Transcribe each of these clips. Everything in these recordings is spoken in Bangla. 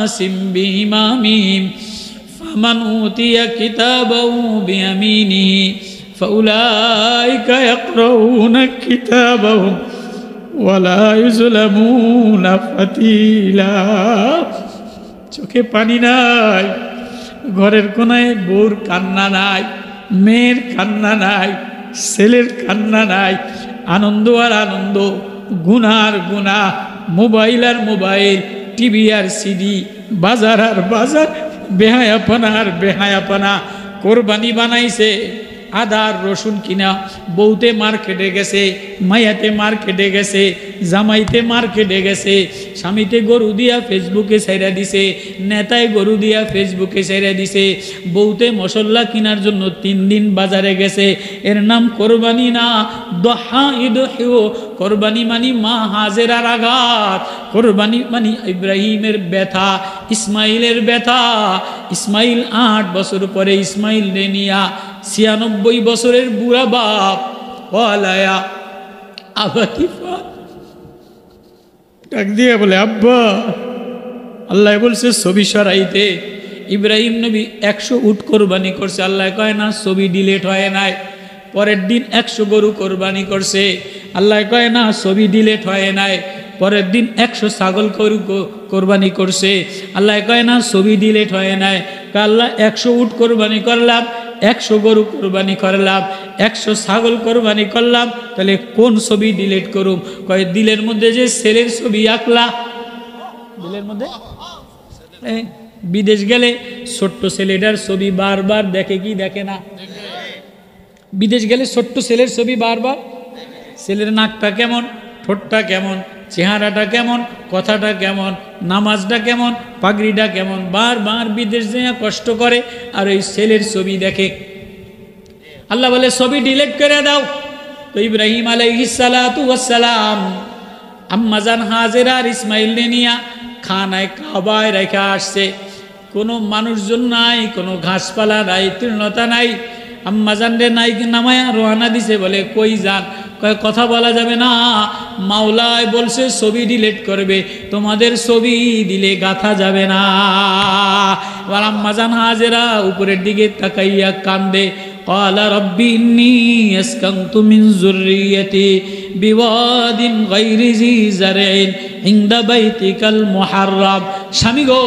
উনাসিম বিইমামিহিম ফামান উতিয়া কিতাবাহু বিয়ামিনিহি ফাউলাইকা ইয়াকরাউনা কিতাবাহুম ওয়ালা ইউজলামুনা ফাতিলা। চোখে পানি নাই, ঘরের কোনায় বউর কান্না নাই, মেয়ের কান্না নাই, ছেলের কান্না নাই, আনন্দ আর আনন্দ, গুনার গুনা, মোবাইল আর মোবাইল, টিভি আর সিডি, বাজার আর বাজার, বেহায়াপনা আর বেহায়াপনা। কোরবানি বানাইছে, আদা আর রসুন কিনা, বউতে মার্কেটে গেছে, মায়াতে মার্কেটে গেছে, জামাইতে মার্কেটে গেছে, স্বামীতে গরু দিয়া ফেসবুকে ছেড়ে দিছে, নেতায় গরু দিয়া ফেসবুকে ছেড়ে দিছে, বউতে মশলা কেনার জন্য 3 দিন বাজারে গেছে। এর নাম কোরবানি না, দহা ইদহিও। কোরবানি মানি মা হাজেরার আঘাত, কোরবানি মানি ইব্রাহিমের ব্যথা, ইসমাইলের ব্যথা। ইসমাইল 8 বছর পরে ইসমাইল রে নিয়া 96 বছরের বুড়া বাপ ওয়ালায়া আবাতিফা ডাক দিয়ে বলে, আব্বা। আল্লাহ বলছে ছবি সরাইতে। ইব্রাহিম নবী 100 উট কোরবানি করছে। আল্লাহ কয় না ছবি ডিলেট হয় নাই। পরের দিন 100 গরু কোরবানি করছে। আল্লাহ কয় না ছবি ডিলেট হয় নাই। পরের দিন 100 ছাগল গরু কোরবানি করছে। আল্লাহ কয় না ছবি ডিলেট হয় নাই। আল্লাহ 100 উট কোরবানি করলাম, 100 গরু কোরবানি করলাম, 100 ছাগল কোরবানি করলাম, তাহলে কোন ছবি ডিলিট করুম? কয় দিলের মধ্যে যে ছেলের ছবি আঁকলা, দিলের মধ্যে। বিদেশ গেলে ছোট্ট ছেলেটার ছবি বারবার দেখে কি দেখে না? বিদেশ গেলে ছোট্ট ছেলের ছবি বারবার, ছেলের নাকটা কেমন, ঠোঁটটা কেমন, চেহারাটা কেমন, কথাটা কেমন, নামাজটা কেমন, পাগড়িটা কেমন, বারবার বিদেশ যেয়ে কষ্ট করে আর ওই ছেলের ছবি দেখে। আল্লাহ বলে ছবি ডিলিট করে দাও। তো ইব্রাহিম আলাইহিস সালাতু ওয়াস সালাম আম্মাজান হাজেরা আর ইসমাইল নিয়া খানায় কাবায় রেখে আসছে। কোনো মানুষজন নাই, কোনো ঘাসপালা নাই, তৃণতা নাই। আম্মাজান রে নাই নামায়া রওনা দিছে। বলে কই যান? কয় কথা বলা যাবে না, মাওলায় বলছে ছবি ডিলিট করবে, তোমাদের ছবি দিলে গাথা যাবে না। এবার আম্মাজান হাজেরা উপরের দিকে তাকাইয়া কান্দে। قال رب إني أسكنت من ذريتي بواد غير ذي زرع عند بيتك المحرم। স্বামী গো,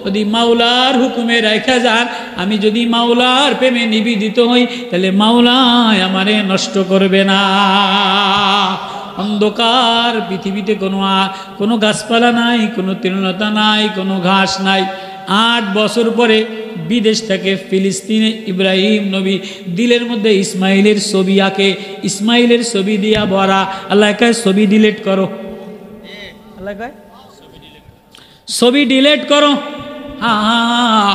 যদি মাওলার হুকুমে রাখা যান, আমি যদি মাওলার প্রেমে নিবেদিত হই, তাহলে মাওলায় আমারে নষ্ট করবে না। অন্ধকার পৃথিবীতে কোনো গাছপালা নাই, কোনো তৃণলতা নাই, কোনো ঘাস নাই। 8 বছর পরে বিদেশ থেকে ফিলিস্তিনে ইব্রাহিম নবী দিলের মধ্যে ইসমাইলের ছবি আঁকে। ইসমাইলের ছবি দিয়া ভরা। আল্লাহ কয় ছবি ডিলিট করো। আল্লাহ কয় ছবি ডিলিট করো। হ্যাঁ,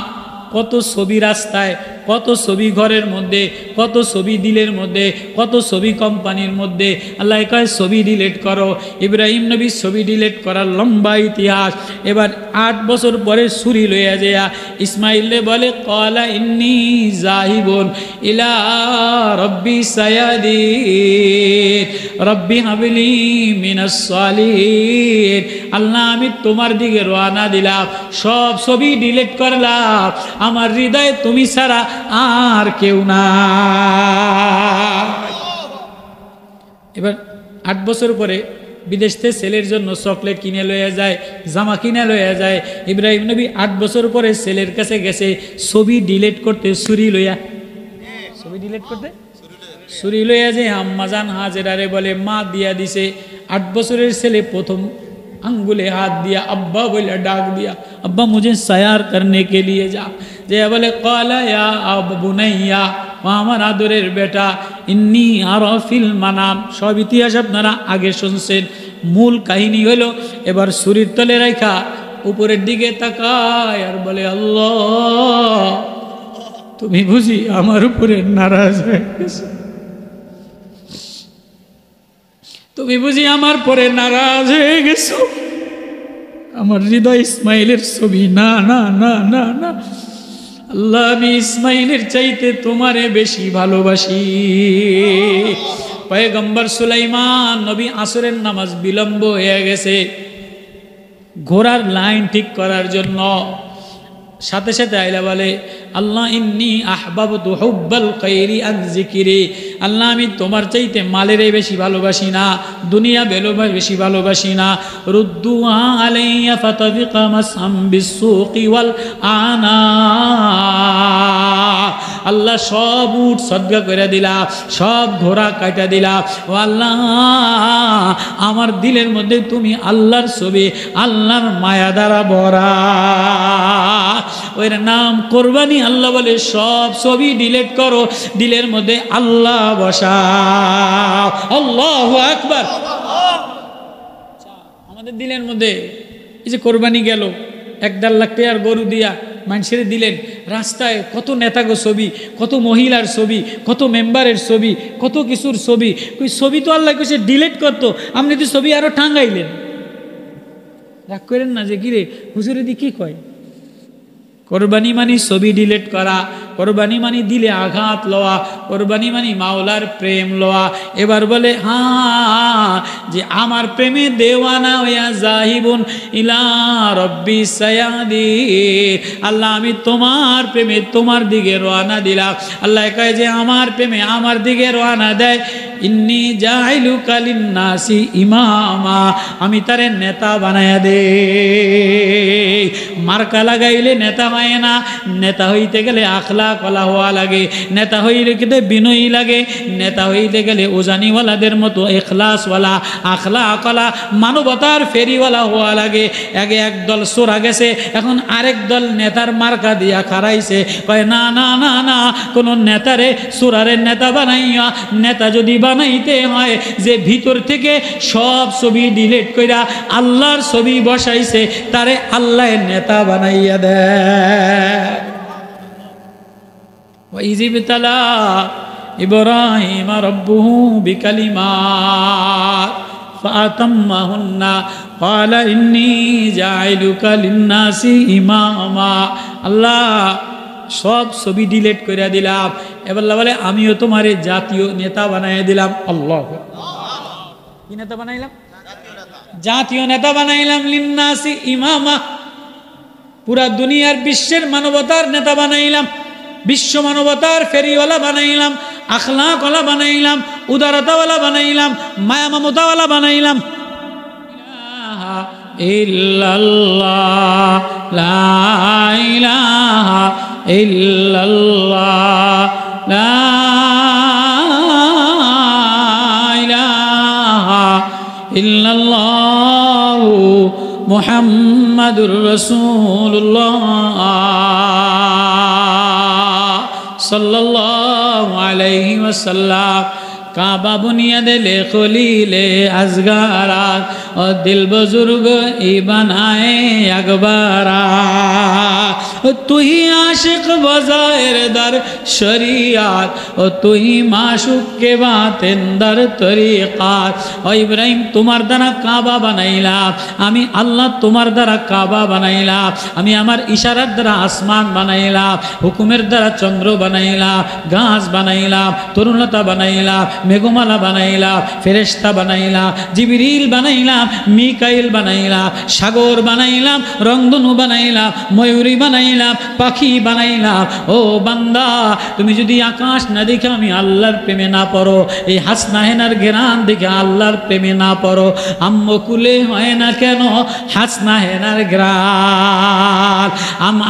কত ছবি রাস্তায়, কত ছবি ঘরের মধ্যে, কত ছবি দিলের মধ্যে, কত ছবি কোম্পানির মধ্যে। আল্লাহ কয় ছবি ডিলিট করো। ইব্রাহিম নবী ছবি ডিলিট করার লম্বা ইতিহাস। এবার 8 বছর পরে ছুরি লইয়া যেয়া ইসমাইল বলে, ক্বালা ইন্নী যাহিবুন ইলা রব্বি সায়াদিন রব্বি হাবলি মিনাস সালিহিন। আল্লাহ আমি তোমার দিকে রওনা দিলাম, সব ছবি ডিলিট করলাম, আমার হৃদয়ে তুমি ছাড়া আর কেউ না। এবার 8 বছর পরে বিদেশ থেকে ছেলের জন্য চকলেট কিনে লইয়া যায়, জামা কিনে লইয়া যায়। ইব্রাহিম নবী 8 বছর পরে ছেলের কাছে গেছে ছবি ডিলিট করতে, ছুরি লইয়া। ছবি ডিলিট করতে ছুরি লইয়া যে আম্মাজান হাজেরারে বলে মা দিয়া দিছে। 8 বছরের ছেলে প্রথম अंगुले हाथ दिया, अब्बा बोले डाक दिया, अब्बा मुझे सयार करने के लिए जा। जे बोले काला या अब बुनैया, আমার আদরের বেটা, ইন্নি আরাফিল মানাম। সব ইতিহাস আপনারা আগে শুনছেন। মূল কাহিনী হলো এবার ছুরির তলে রাখা উপরের দিকে তাকায় আর বলে, আল্লাহ তুমি বুঝি আমার উপরে নারাজ হয়ে গেছো, তুমি বুঝি আমার পরে নারাজ হয়ে গেছো। আমার হৃদয় ইসমাইলের ছবি। না না না না না, আল্লাহ আমি ইসমাইলের চাইতে তোমারে বেশি ভালোবাসি। পয়গম্বর সুলাইমান নবী আসরের নামাজ বিলম্ব হয়ে গেছে। ঘোড়ার লাইন ঠিক করার জন্য। সাথে সাথে আইলা বলে আল্লাহ ইন্নী আহবাবতু হুব্বাল খাইরি আন যিকরি, আল্লাহ আমি তোমার চাইতে মালের বেশি ভালোবাসি না, দুনিয়া বেশি ভালোবাসি না। রুদ্দু আলাইয়া ফাতাবিকা মাসআম বিসসুকি ওয়াল আনা, আল্লাহ সব উট সদকা করে দিলা, সব ঘোড়া কাটা দিলা। ও আল্লাহ আমার দিলের মধ্যে তুমি আল্লাহর ছবি, আল্লাহর মায়া দ্বারা ভরা, ওর নাম কোরবানি। আল্লাহ বলে সব ছবি ডিলিট করো, দিলের মধ্যে আল্লাহ বসাও। আল্লাহু আকবার। আমাদের দিলের মধ্যে এই যে কোরবানি গেল, 1.5 লাখ টাকার গরু দিয়া মানুষের দিলেন, রাস্তায় কত নেতাগো ছবি, কত মহিলার ছবি, কত মেম্বারের ছবি, কত কিছুর ছবি। ওই ছবি তো আল্লাহ কইছে ডিলিট করতো, আপনি তো ছবি আরো টাঙ্গাইলেন। রাগ করেন না যে কিরে হুজুরে দি কি কয়। কোরবানি মানি ছবি ডিলিট করা, কোরবানি মানি দিলে আঘাত লওয়া, কোরবানি মানি মাওলার প্রেম লওয়া। এবার বলে হ্যাঁ যে আমার প্রেমে দেওয়ানা হইয়া যাহিবুন ইলা রব্বি সায়াদি, আল্লাহ আমি তোমার প্রেমে তোমার দিকে রওনা দিলাম। আল্লাহ কয় যে আমার প্রেমে আমার দিকে রওনা দেয়, ইন্নী জাইলুকা লিন্নাসি ইমামা, আমি তারে নেতা বানায়া দে। মার্কা লাগাইলে নেতা হয় না, নেতা হইতে গেলে আখলাক ওয়ালা হওয়া লাগে, নেতা হইলে গেলে বিনয়ী লাগে, নেতা হইতে গেলে উজানিওয়ালাদের মতো ইখলাসওয়ালা, আখলাকওয়ালা, মানবতার ফেরিওয়ালা হওয়া লাগে। আগে একদল সোরা গেছে, এখন আরেক দল নেতার মার্কা দিয়া খারাইছে। কয় না না না না, কোনো নেতারে সোরারের নেতা বানাইয়া, নেতা যদি বানাইতে হয় যে ভিতর থেকে সব ছবি ডিলিট কইরা আল্লাহর ছবি বসাইছে, তারে আল্লাহর নেতা বানাইয়া দেয়। ওয়াইয ইবতালা ইব্রাহিম রাব্বুহু বিকালিমাত ফাতাম্মাহুন্না ক্বালা ইন্নী জাইলুকা লিন্নাসি ইমামা। আল্লাহ সব ছবি ডিলিট করে দিলাম। এবার বলে আমিও তোমারে জাতীয় নেতা বানাই দিলাম। আল্লাহ কি নেতা বানাইলাম? জাতীয় নেতা বানাইলাম। লিন্নাসি ইমামা, পুরা দুনিয়ার বিশ্বের মানবতার নেতা বানাইলাম, বিশ্ব মানবতার ফেরিওয়ালা বানাইলাম, আখলাকওয়ালা বানাইলাম, উদারতাওয়ালা বানাইলাম, মায়া মমতাওয়ালা বানাইলাম। ইল্লাল্লাহ লা ইলাহা ইল্লাল্লাহ লা ইলাহা ইল্লাল্লাহ মুহাম্মাদুর রাসূলুল্লাহ সাল্লাল্লাহু আলাইহি ওয়াসাল্লাম। কাবা বুনিয়াদে লে খলিলে আজগারাত ও দিল বুজুর্গ ই বানায়ে আকবারা। তুই আশিক বজায়ের দার শরিয়াত ও তুই মাশুক কে বাতেন দার তরিকাত। ও ইব্রাহিম তোমার দ্বারা কাবা বানাইলাম, আমি আল্লাহ তোমার দ্বারা কাবা বানাইলাম, আমি আমার ইশারার দ্বারা আসমান বানাইলাম, হুকুমের দ্বারা চন্দ্র বানাইলাম, গাছ বানাইলাম, তরুণতা বানাইলাম, মেঘমালা বানাইলাম, ফেরেশতা বানাইলাম, জিবরিল বানাইলাম, মিকাইল বানাইলাম, সাগর বানাইলাম, রংধনু বানাইলাম, ময়ূরী বানাইলাম, পাখি বানাইলাম। ও বান্দা তুমি যদি আকাশ না দেখে আমি আল্লাহর প্রেমে না পড়ো, এই হাসনা হেনার ঘেরান দেখে আল্লাহর প্রেমে না পড়ো, আম্মকুলে হয় না কেন হাসনা হেনার ঘ্রাণ।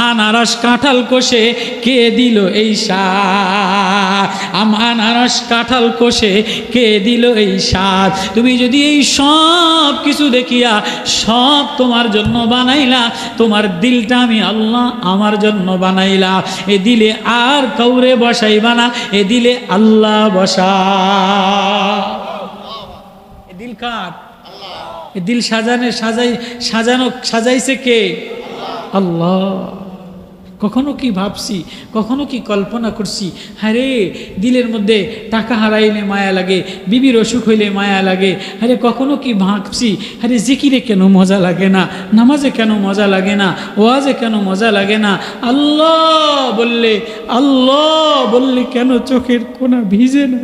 আনারস কাঁঠাল কোষে কে দিল এই স্বাদ, আনারস কাঁঠাল কোষে কে দিল এই স্বাদ। তুমি যদি এই সব কিছু দেখিয়া সব তোমার জন্য বানাইলা, তোমার দিলটা আমি আল্লাহ আমার জন্য বানাইলাম। এ দিলে আর কাউরে বসাইবা না, এ দিলে আল্লাহ বসা। এ দিল কার? এ দিল সাজাইছে কে? আল্লাহ। কখনো কি ভাবছি, কখনো কি কল্পনা করছি, আরে দিলের মধ্যে টাকা হারাইলে মায়া লাগে, বিবির অসুখ হইলে মায়া লাগে। আরে কখনো কি ভাবছি, আরে জিকিরে কেন মজা লাগে না, নামাজে কেন মজা লাগে না, ওয়াজে কেন মজা লাগে না, আল্লাহ বললে কেন চোখের কোনা ভিজে না।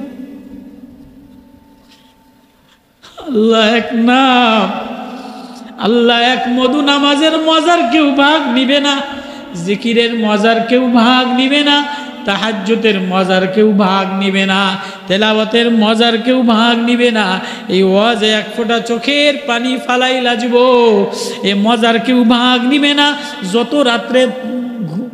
আল্লাহ এক নাম, আল্লাহ এক, মধু নামাজের মজার কেউ ভাগ নিবে না, জিকিরের মজার কেউ ভাগ নিবে না, তাহাজ্জুদের মজার কেউ ভাগ নিবে না, তেলাওয়াতের মজার কেউ ভাগ নিবে না। এই ওয়াজে এক ফোঁটা চোখের পানি ফালাই লাজব, এ মজার কেউ ভাগ নিবে না। যত রাত্রে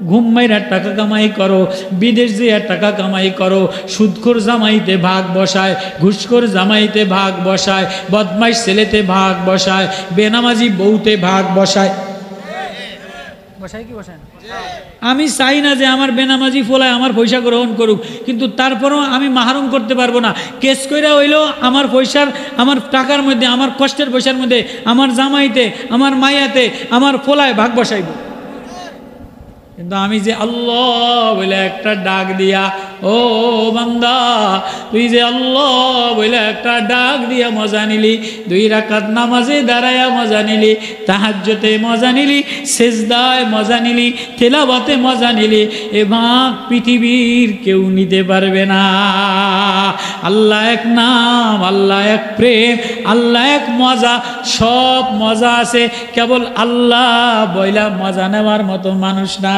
ঘুম মাইরা টাকা কামাই করো, বিদেশ যেয়ে টাকা কামাই করো, সুদখোর জামাইতে ভাগ বসায়, ঘুষখোর জামাইতে ভাগ বসায়, বদমাইশ ছেলেতে ভাগ বসায়, বেনামাজি বউতে ভাগ বসায়। বসায় কি বসায়? আমি চাই না যে আমার বেনামাজি ফোলায় আমার পয়সা গ্রহণ করুক, কিন্তু তারপরও আমি মাহরুম করতে পারবো না। কেস কইরা হইলেও আমার পয়সার, আমার টাকার মধ্যে, আমার কষ্টের পয়সার মধ্যে আমার জামাইতে, আমার মাইয়াতে, আমার ফোলায় ভাগ বসাইব। কিন্তু আমি যে আল্লাহ বলে একটা ডাক দিয়া, ও বান্দা তুই যে আল্লাহ বলে একটা ডাক দিয়া মজা নিলি, 2 রাকাত নামাজে দাঁড়ায়া মজা নিলি, তাহাজ্জুদে মজা নিলি, সেজদায় মজা নিলি, তেলাওয়াতে মজা নিলি, এ ভাগ পৃথিবীর কেউ নিতে পারবে না। আল্লাহ এক নাম, আল্লাহ এক প্রেম, আল্লাহ এক মজা, সব মজা আছে, কেবল আল্লাহ বইলা মজা নেওয়ার মতো মানুষ না।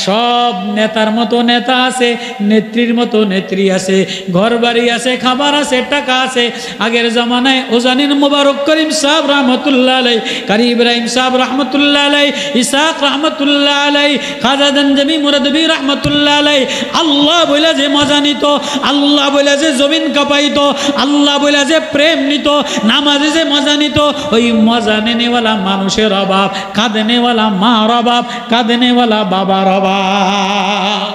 সব নেতার মতো নেতা আছে, নেত্রীর মতো নেত্রী আছে, ঘর বাড়ি আছে, খাবার আছে, টাকা আছে। আগের জামানায় ওজানিন মুবারক করিম সাহেব রহমতুল্লাহ আলাই, কারি ইব্রাহিম সাহেব রহমতুল্লাহ আলাই, ইসাক রহমতুল্লাহ আলাই, খাজা দঞ্জমি মুরাদবি রহমতুল্লাহ আলাই আল্লাহ বলে যে মজা নিত, আল্লাহ বলে যে জমিন কাঁপাইতো, আল্লাহ বলে যে প্রেম নিত, নামাজে যে মজা নিত, ওই মজা নেনেওয়ালা মানুষের অভাব, কাঁদেনেওয়ালা মার অভাব, কাঁদেনেওয়ালা বাবার অভাব।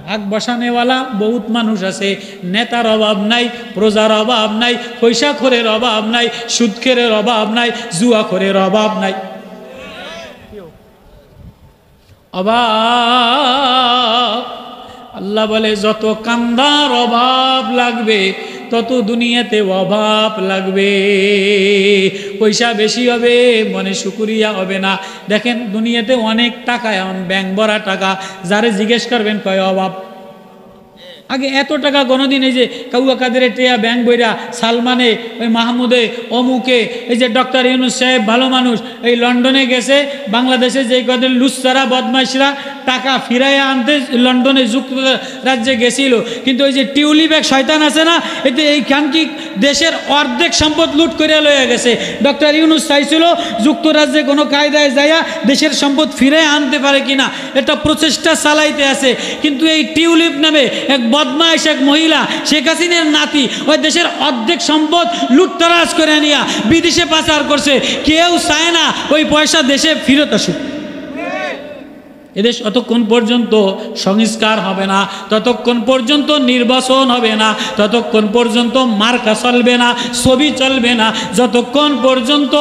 ভাগ বসানেওয়ালা বহুত মানুষ আছে, নেতার অভাব নাই, প্রজার অভাব নাই, পয়সাখোরের অভাব নাই, সুদখোরের অভাব নাই, জুয়াখোরের অভাব নাই। অভাব আল্লাহ বলে যত কান্দার অভাব লাগবে তত দুনিয়াতে অভাব লাগবে। পয়সা বেশি হবে মনে শুকরিয়া হবে না। দেখেন দুনিয়াতে অনেক টাকা, এমন ব্যাংক ভরা টাকা, যারে জিজ্ঞেস করবেন কয় অভাব। আগে এত টাকা কোনোদিন, এই যে কাউয়া কাদেরে টেয়া ব্যাংক বইরা, সালমানে, ওই মাহমুদে, অমুকে, এই যে ডক্টর ইউনুস সাহেব ভালো মানুষ, এই লন্ডনে গেছে, বাংলাদেশে যে কদের লুচ্চারা বদমাইশরা টাকা ফিরাইয়া আনতে লন্ডনে যুক্তরাজ্যে গেছিল, কিন্তু ওই যে টিউলিপ এক শয়তান আছে না, এতে এইখান কি দেশের অর্ধেক সম্পদ লুট করে লয়ে গেছে। ডক্টর ইউনুস চাইছিল যুক্তরাজ্যে কোনো কায়দায় যাইয়া দেশের সম্পদ ফিরে আনতে পারে কিনা, এটা প্রচেষ্টা চালাইতে আছে। কিন্তু এই টিউলিপ নামে এক বদমাইশ এক মহিলা, শেখ হাসিনার নাতি, ওই দেশের অর্ধেক সম্পদ লুটতরাজ করে নিয়া বিদেশে পাচার করছে। কেউ চায় না ওই পয়সা দেশে ফিরত আসুক। এদেশ অতক্ষণ পর্যন্ত সংস্কার হবে না, ততক্ষণ পর্যন্ত নির্বাচন হবে না, ততক্ষণ পর্যন্ত মার্কা চলবে না, ছবি চলবে না, যতক্ষণ পর্যন্ত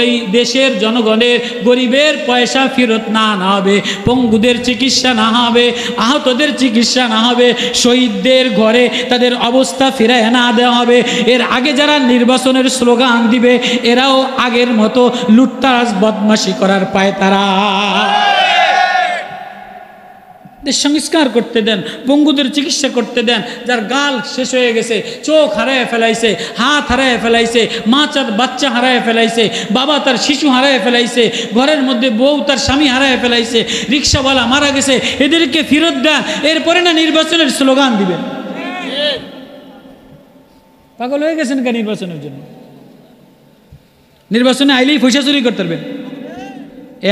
এই দেশের জনগণের গরিবের পয়সা ফেরত না হবে, পঙ্গুদের চিকিৎসা না হবে, আহতদের চিকিৎসা না হবে, শহীদদের ঘরে তাদের অবস্থা ফিরায় না দেওয়া হবে। এর আগে যারা নির্বাচনের স্লোগান দিবে এরাও আগের মতো লুটতারাজ বদমাশি করার পায় তারা। দেশ সংস্কার করতে দেন, পঙ্গুদের চিকিৎসা করতে দেন, যার গাল শেষ হয়ে গেছে, চোখ হারায় ফেলাইছে, হাত হারায় ফেলাইছে, মা তার বাচ্চা হারায় ফেলাইছে, বাবা তার শিশু হারায় ফেলাইছে, ঘরের মধ্যে বউ তার স্বামী হারায় ফেলাইছে, রিক্সাওয়ালা মারা গেছে, এদেরকে ফেরত দেন। এরপরে না নির্বাচনের স্লোগান দিবেন। পাগল হয়ে গেছেন কে নির্বাচনের জন্য? নির্বাচনে আইলেই পয়সা চুরি করতে পারবেন।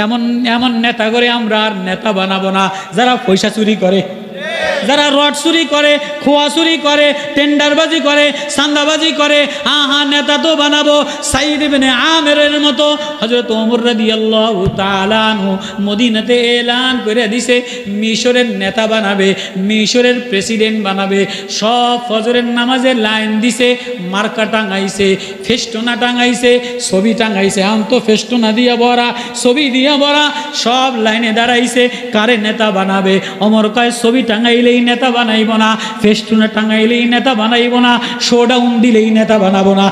এমন এমন নেতা করে আমরা আর নেতা বানাবো না যারা পয়সা চুরি করে, যারা রড চুরি করে, খোয়া চুরি করে, টেন্ডারবাজি করে, চাঁদাবাজি করে। হ্যাঁ নেতা তো বানাবো সাইদ ইবনে আমেরের মতো। হযরত ওমর রাদিয়াল্লাহু তাআলা আনহু মদিনাতে এলান করে দিছে মিশরের নেতা বানাবে, মিশরের প্রেসিডেন্ট বানাবে। সব ফজরের নামাজে লাইন দিছে, মার্কা টাঙাইছে, ফেস্টোনা টাঙাইছে, ছবি টাঙাইছে। আম তো ফেস্টোনা দিয়া ভরা, ছবি দিয়া ভরা, সব লাইনে দাঁড়াইছে কারে নেতা বানাবে। ওমর কয় ছবি টাঙাইলেই নেতা বানাইব না, ফেস্টুনা টাঙাইলেই নেতা বানাইব না, শোডাউন দিলেই নেতা বানাবো না।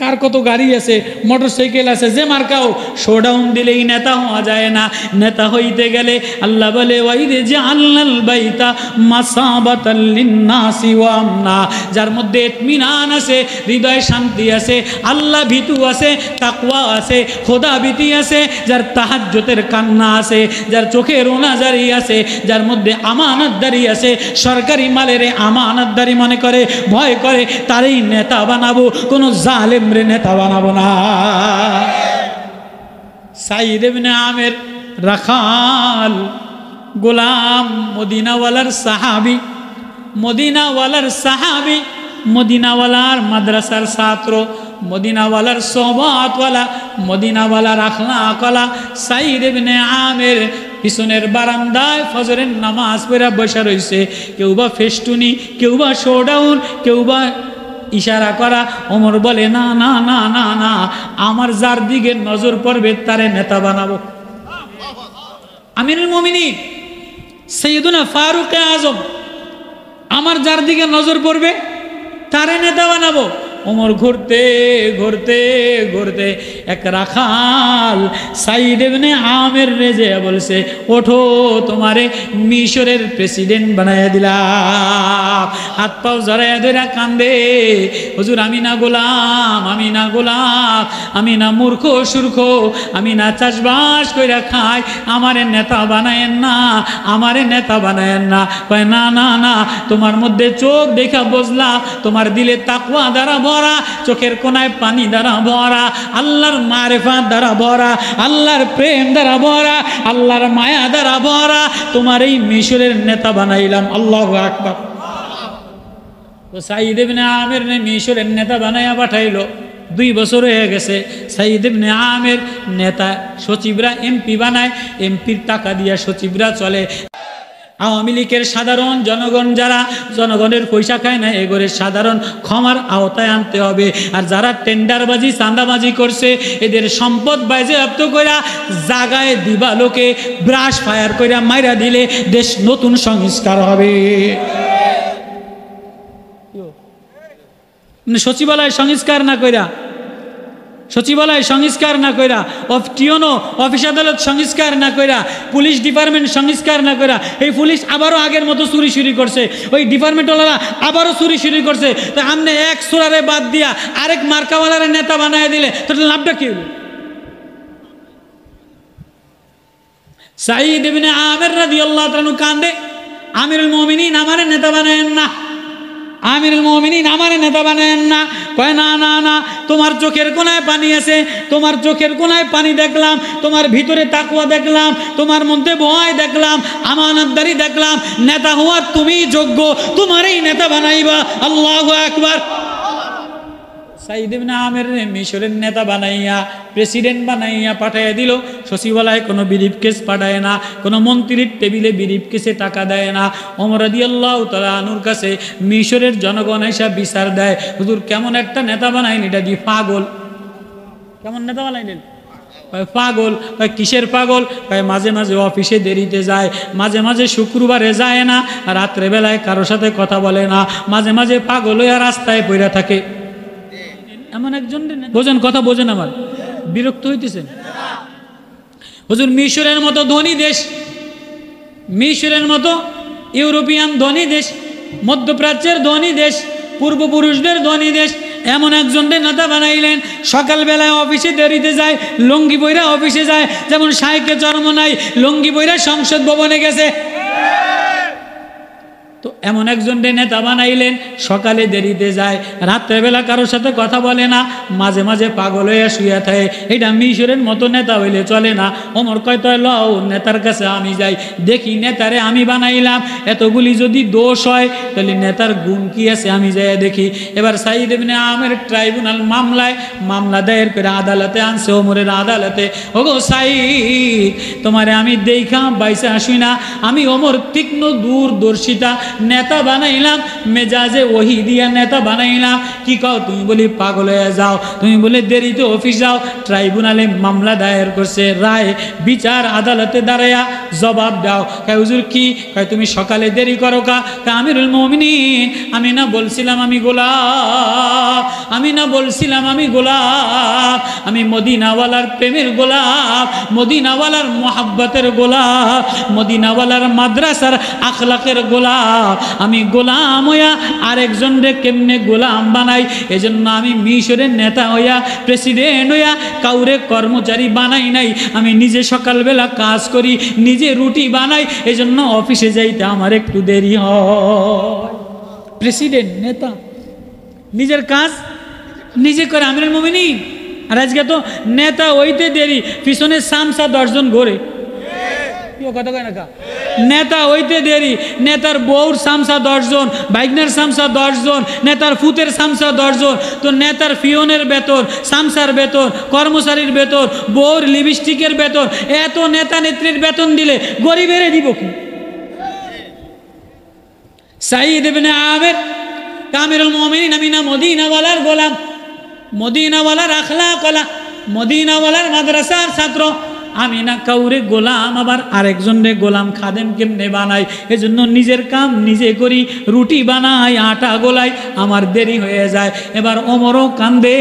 কার কত গাড়ি আছে, মোটরসাইকেল আছে, যে মার্কাও শোডাউন দিলেই নেতা হওয়া যায় না। নেতা হইতে গেলে আল্লাহ বলে ওয়াইদে জাআলনাল বাইতা মাসাবাতাল লিন্নাসি ওয়া আমনা, যার মধ্যে ইতমিনান আছে, হৃদয়ে শান্তি আছে, আল্লাহ ভীতু আছে, তাকওয়া আছে, খোদা ভীতি আছে, যার তাহাজ্জুদের কান্না আছে, যার চোখে রোনাজারি আছে, যার মধ্যে আমানতদারি আছে, সরকারি মালের আমানতদারি মনে করে, ভয় করে, তারই নেতা বানাবো, কোনো জালেম রে নেতা বানাবো না। সাইদ ইবনে আমের রাখাল গোলাম, মদিনাওয়ালার সাহাবী, মদিনাওয়ালার সাহাবী, মদিনাওয়ালার মাদ্রাসার ছাত্র, মদিনাওয়ালার সোহবতওয়ালা, মদিনাওয়ালার আখলাকওয়ালা সাইদ ইবনে আমের পিছনের বারান্দায় ফজরের নামাজ পড়া বসে রয়েছে। কেউ বা ফেস্টুনি, কেউ বা শোডাউন, কেউ বা ইশারা করা। ওমর বলে না না না না না, আমার যার দিকে নজর পড়বে তারে নেতা বানাবো। আমিরুল মুমিনিন সাইয়্যিদুনা ফারুক আজম, আমার যার দিকে নজর পড়বে তারে নেতা বানাবো। ওমর ঘুরতে ঘুরতে ঘুরতে এক রাখাল সাইদ ইবনে আমের রেজে বলছে, ওঠো, তোমারে মিশরের প্রেসিডেন্ট বানাইয়া দিলাম। হাত পাও জড়াইয়া ধরে কান্দে, হুজুর আমি না গোলাম, আমি না গোলাম, আমি না মূর্খ সূর্খ, আমি না চাষবাস কইরা খাই, আমারে নেতা বানায়েন না, আমারে নেতা বানায়েন না। কয় না না না, তোমার মধ্যে চোখ দেখা বুঝলা, তোমার দিলে তাকওয়া দ্বারা ভরা, চোখের কোনায় পানি দ্বারা ভরা, আল্লাহর মারিফাত দ্বারা ভরা, আল্লাহর প্রেম দ্বারা ভরা, আল্লাহর মায়া দ্বারা ভরা, তোমার এই মিশরের নেতা বানাইলাম। আল্লাহু আকবার। তো সাইদ ইবনে আমের মিশরের নেতা বানাইয়া পাঠাইলো। 2 বছর হয়ে গেছে। সাইদ ইবনে আমের নেতা, সচিবরা এমপি বানায়, এমপির টাকা দিয়া সচিবরা চলে। আওয়ামী লীগের সাধারণ জনগণ যারা জনগণের পয়সা খায় না, এগোরে সাধারণ ক্ষমার আওতায় আনতে হবে। আর যারা টেন্ডারবাজি চাঁদাবাজি করছে, এদের সম্পদ বাজেয়াপ্ত কইরা জাগায় দিবা লোকে ব্রাশ ফায়ার কইরা মাইরা দিলে দেশ নতুন সংস্কার হবে। সচিবালয় সংস্কার না কইরা, সচিবালয় সংস্কার না কইরা, টিওনো অফিস আদালত সংস্কার না কইরা, পুলিশ ডিপার্টমেন্ট সংস্কার না কইরা, এই পুলিশ আবারও আগের মতো চুরি শুরু করছে, ওই ডিপার্টমেন্টওয়ালারা আবারও চুরি শুরু করছে। তো আমনে এক সোরারে বাদ দিয়া আরেক মার্কাওয়ালারে নেতা বানায় দিলে তোর লাভটা কি হলো? সাইদ ইবনে আমের রাদিয়াল্লাহু তাআলা কান্দে, আমিরুল মুমিনিন আমারে নেতা বানায়েন না, আমিরুল মুমিনিন আমারে নেতা বানায়েন না। কয় না না না, তোমার চোখের কোনায় পানি আছে, তোমার চোখের কোনায় পানি দেখলাম, তোমার ভিতরে তাকওয়া দেখলাম, তোমার মধ্যে ভয় দেখলাম, আমানতদারি দেখলাম, নেতা হওয়ার তুমিই যোগ্য, তোমারই নেতা বানাইবা। আল্লাহু আকবার। সাইদ ইবনে আমের মিশরের নেতা বানাইয়া, প্রেসিডেন্ট বানাইয়া পাঠাইয়া দিল। সচিবালয়ে কোনো বিরিফ কেস পাঠায় না, কোনো মন্ত্রীর টেবিলে বিরিফ কেসে টাকা দেয় না। ওমর রাদিয়াল্লাহু তাআলা আনহুর কাছে মিশরের জনগণ এসে বিচার দেয়, হুজুর কেমন একটা নেতা বানাইলেন, এটা দিয়ে পাগল। কেমন নেতা বানাইলেন? পাগল। কিসের পাগল? মাঝে মাঝে অফিসে দেরিতে যায়, মাঝে মাঝে শুক্রবারে যায় না, রাত্রেবেলায় কারোর সাথে কথা বলে না, মাঝে মাঝে পাগল হয়ে রাস্তায় পড়ে থাকে। এমন একজন বোঝেন, কথা বোঝেন, আমার বিরক্ত হইতেছেন? হুজুর মিশরের মতো ধনী দেশ, মিশরের মতো ইউরোপিয়ান ধনী দেশ, মধ্যপ্রাচ্যের ধনী দেশ, পূর্বপুরুষদের ধনী দেশ, এমন একজনকে নেতা বানাইলেন। সকালবেলায় অফিসে দেরিতে যায়, লুঙ্গি বইরা অফিসে যায়, যেমন শাইখে জন্ম নাই, লুঙ্গি বইরা সংসদ ভবনে গেছে। তো এমন একজনকে নেতা বানাইলেন, সকালে দেরিতে যায়, রাত্রেবেলা কারোর সাথে কথা বলে না, মাঝে মাঝে পাগল হয়ে শুয়ে থাকে। এটা মিশরের মতো নেতা হইলে চলে না। ওমর কয় তো লও নেতার কাছে আমি যাই, দেখি নেতারে আমি বানাইলাম, এতগুলি যদি দোষ হয় তাহলে নেতার গুণ কি আছে আমি যাই দেখি। এবার সাইদ ইবনে আমের ট্রাইব্যুনাল মামলা দায়ের করে আদালতে আনছে, ওমরের আদালতে। ওগো সাইদ, তোমারে আমি দেখা বাইসে আসি না, আমি ওমর তীক্ষ্ণ দূরদর্শিতা নেতা বানাইলাম, মেজাজে ওহি দিয়া নেতা বানাইলাম। কি কও তুমি? বলি পাগল হয়ে যাও, তুমি বলে দেরিতে অফিস যাও। ট্রাইব্যুনালে মামলা দায়ের করছে, রায় বিচার আদালতে দাঁড়াইয়া জবাব দাও। কয় হুজুর কি? কয় তুমি সকালে দেরি করো কা? কয় আমিরুল মুমিনিন, আমি না বলছিলাম আমি গোলাপ, আমি না বলছিলাম আমি গোলাপ, আমি মদিনাওয়ালার প্রেমের গোলাপ, মদিনাওয়ালার মোহাব্বতের গোলাপ, মদিনাওয়ালার মাদ্রাসার আখলাকের গোলাপ। আমি গোলাম হইয়া আরেকজন রে কেমনে গোলাম বানাই, এজন্য আমি মিশরের নেতা হইয়া প্রেসিডেন্ট হইয়া কাউরে কর্মচারী বানাই নাই। আমি নিজে সকালবেলা কাজ করি, নিজে রুটি বানাই, এজন্য অফিসে যাইতে আমার একটু দেরি হয়। প্রেসিডেন্ট নেতা নিজের কাজ নিজে করে আমিরুল মুমিনিন। আর আজকে তো নেতা হইতে দেরি, পিছনে সামসা 10 জন ঘোরে। কথা কয় না কা? নেতা হইতে দেরি, নেতার বউর সামসা 10 জন, বাইকনের সামসা 10 জন, নেতার ফুতের সামসা 10 জন। তো নেতার ফিওনের বেতন, সামসার বেতন, কর্মচারীর বেতন, বউর লিপস্টিকের বেতন, এত নেতা নেত্রীর বেতন দিলে গরিবেরে দিব কি? সাঈদ ইবনে আমির আমিরুল মুমিনিন, আমি না মদিনাওয়ালার গোলাম, মদিনাওয়ালার আখলাকওয়ালা, মদিনাওয়ালার মাদ্রাসার ছাত্র, আমি না কাউরে গোলাম আবার আরেকজনের গোলাম খাদেম কেমনে বানাই। এজন্য নিজের কাম নিজে করি, রুটি বানাই, আটা গোলাই, আমার দেরি হয়ে যায়। এবার ওমরও কান্দে,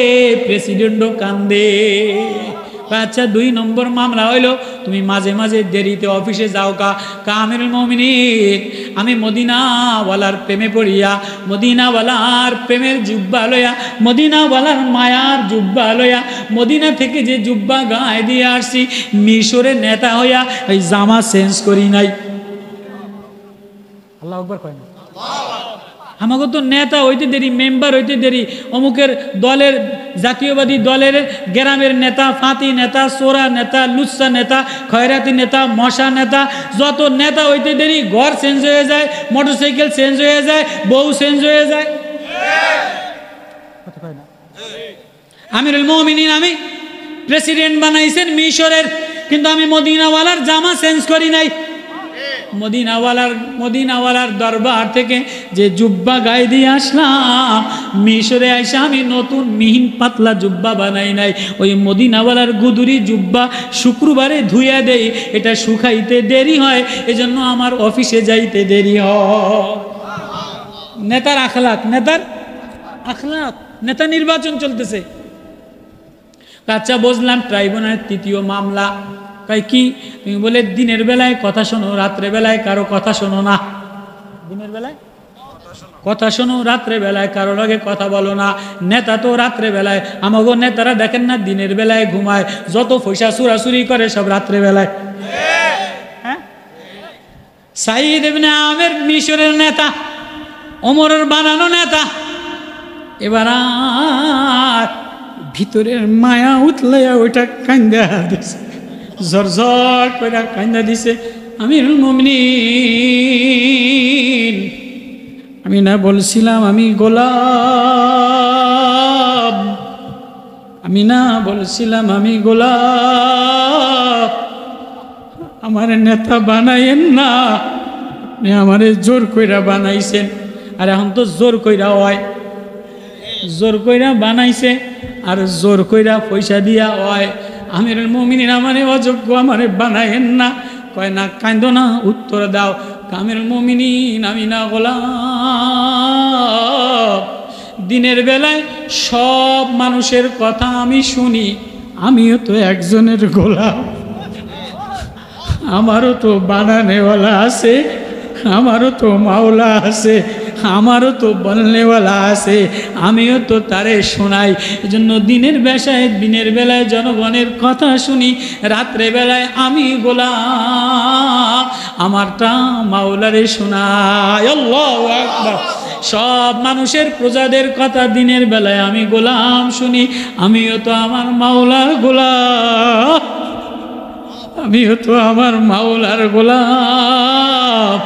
প্রেসিডেন্টও কান্দে। আচ্ছা 2 নম্বর মামলা হইলো তুমি মাঝে মাঝে দেরিতে অফিসে যাও কা? আমিরুল মুমিনিন, আমি মদিনাওয়ালার প্রেমে পড়িয়া, মদিনাওয়ালার প্রেমের জুব্বা লইয়া, মদিনাওয়ালার মায়ার জুব্বা লইয়া, মদিনা থেকে যে জুব্বা গায়ে দিয়ে আসছি, মিশরের নেতা হইয়া ওই জামা চেঞ্জ করি নাই। আল্লাহু আকবার কয় না? আমাকে তো নেতা হইতে দেরি, মেম্বার হইতে দেরি, অমুকের দলের, জাতীয়বাদী দলের গ্রামের নেতা, ফাঁতি নেতা, সোরা নেতা, লুচ্ছা নেতা, খয়রাতি নেতা, মশা নেতা, যত নেতা হইতে দেরি ঘর চেঞ্জ হয়ে যায়, মোটরসাইকেল চেঞ্জ হয়ে যায়, বউ চেঞ্জ হয়ে যায়। আমিরুল মুমিনিন আমি প্রেসিডেন্ট বানাইছেন মিশরের, কিন্তু আমি মদিনাওয়ালার জামা চেঞ্জ করি নাই। মদিনাওয়ালার দরবার থেকে যে জুব্বা গায়ে দিয়ে আসলাম, মিশরে আইসা আমি নতুন মিহিন পাতলা জুব্বা বানাই নাই। ওই মদিনাওয়ালার গুদুরি জুব্বা শুক্রবারে ধুইয়া দেই, এটা শুকাইতে দেরি হয়, এজন্য আমার অফিসে যাইতে দেরি হয়। নেতার আখলাক, নেতার আখলাক, নেতা নির্বাচন চলতেছে। আচ্ছা বুঝলাম, ট্রাইব্যুনালের 3য় মামলা। তাই কি? তুমি বলে দিনের বেলায় কথা শোনো, রাত্রে বেলায় কারো কথা শোনো না। দিনের বেলায় কথা শোনো, রাত্রে বেলায় কারো লগে কথা বলো না। নেতা তো রাত্রে বেলায়, আমাগো নেতারা দেখেন না দিনের বেলায় ঘুমায়, যত পয়সা চুরাচুরি করে সব রাত্রে বেলায়। হ্যাঁ, সাঈদ ইবনে আমির মিশরের নেতা, ওমরের বানানো নেতা। এবার ভিতরের মায়া উতলাইয়া ওইটা কান্দা দিছে, ঝরঝর করে কান্দা দিছে। আমিরুল মুমিনিন, আমি না বলছিলাম আমি গোলাম, আমি না বলছিলাম আমি গোলাম, আমার নেতা বানাইয়েন না, আপনি আমারে জোর কইরা বানাইছেন। আর এখন তো জোর কইরা হয়, জোর কইরা বানাইছে আর জোর কইরা পয়সা দিয়া হয়। আমিরুল মুমিনিন আমারে অযোগ্য, আমারে বানাইয়েন না। কয় না, কান্দো না, উত্তর দাও। আমিরুল মুমিনিন, আমি না গোলাম, দিনের বেলায় সব মানুষের কথা আমি শুনি, আমিও তো একজনের গোলাম, আমারও তো বানানেওয়ালা আছে, আমারও তো মাওলা আছে, আমারও তো বলনেওয়ালা আছে, আমিও তো তারে শোনাই। এজন্য দিনের বেলায় জনগণের কথা শুনি, রাত্রে বেলায় আমি গোলাম, আমারটা মাওলারে শোনাই। আল্লাহু আকবার। সব মানুষের প্রজাদের কথা দিনের বেলায় আমি গোলাম শুনি, আমিও তো আমার মাওলার গোলাম, আমিও তো আমার মাওলার গোলাম।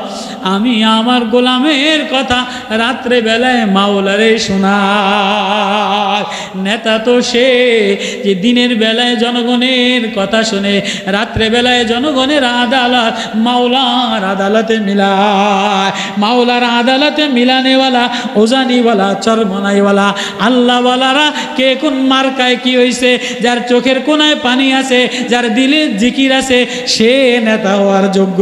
আমি আমার গোলামের কথা রাত্রে বেলায় মাওলারে শোনায়। নেতা তো সে যে দিনের বেলায় জনগণের কথা শুনে, রাত্রে বেলায় জনগণের আদালত মাওলার আদালতে মিলায়। মাওলার আদালতে মিলানেওয়ালা, ওজানিওয়ালা, চরমনাইওয়ালা, আল্লাহওয়ালারা কে কোন মার্কায় কি হয়েছে, যার চোখের কোনায় পানি আছে, যার দিলে জিকির আছে, সে নেতা হওয়ার যোগ্য।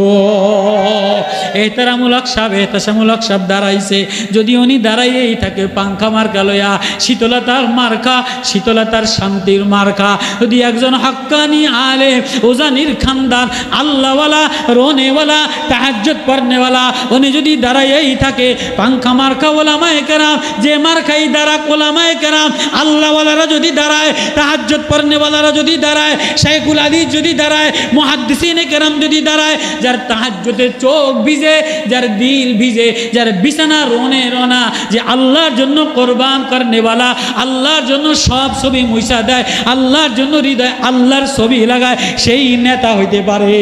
এহতারামূলক সাহেব, এহতাসামূলক সাহেব দাঁড়াইছে, যদি উনি দাঁড়াইয়েই থাকে পাংখা মার্কা লইয়া, শীতলতার মার্কা, শীতলতার শান্তির মার্কা। যদি একজন হক্কানি আলেম, ওজানির খানদান, আল্লাহওয়ালা, রোনেওয়ালা, তাহাজ্জুদ পড়নেওয়ালা, উনি যদি দাঁড়াইয়েই থাকে পাংখা মার্কা ওলামায়ে কেরাম, যে মার্কাই দাঁড়াক ওলামায়ে কেরাম, আল্লাহওয়ালারা যদি দাঁড়ায়, তাহাজ্জুদ পড়নেওয়ালারা যদি দাঁড়ায়, শাইখুল হাদিস যদি দাঁড়ায়, মুহাদ্দিসিনে কেরাম যদি দাঁড়ায়, যার তাহাজ্জুদে চোখ ভিজে, যার দিল ভিজে, যার বিছানা রোনে রোনা, যে আল্লাহর জন্য কোরবান করনেওয়ালা, আল্লাহর জন্য সব ছবি মুইসা দেয়, আল্লাহর জন্য হৃদয় আল্লাহর ছবি লাগায়, সেই নেতা হইতে পারে।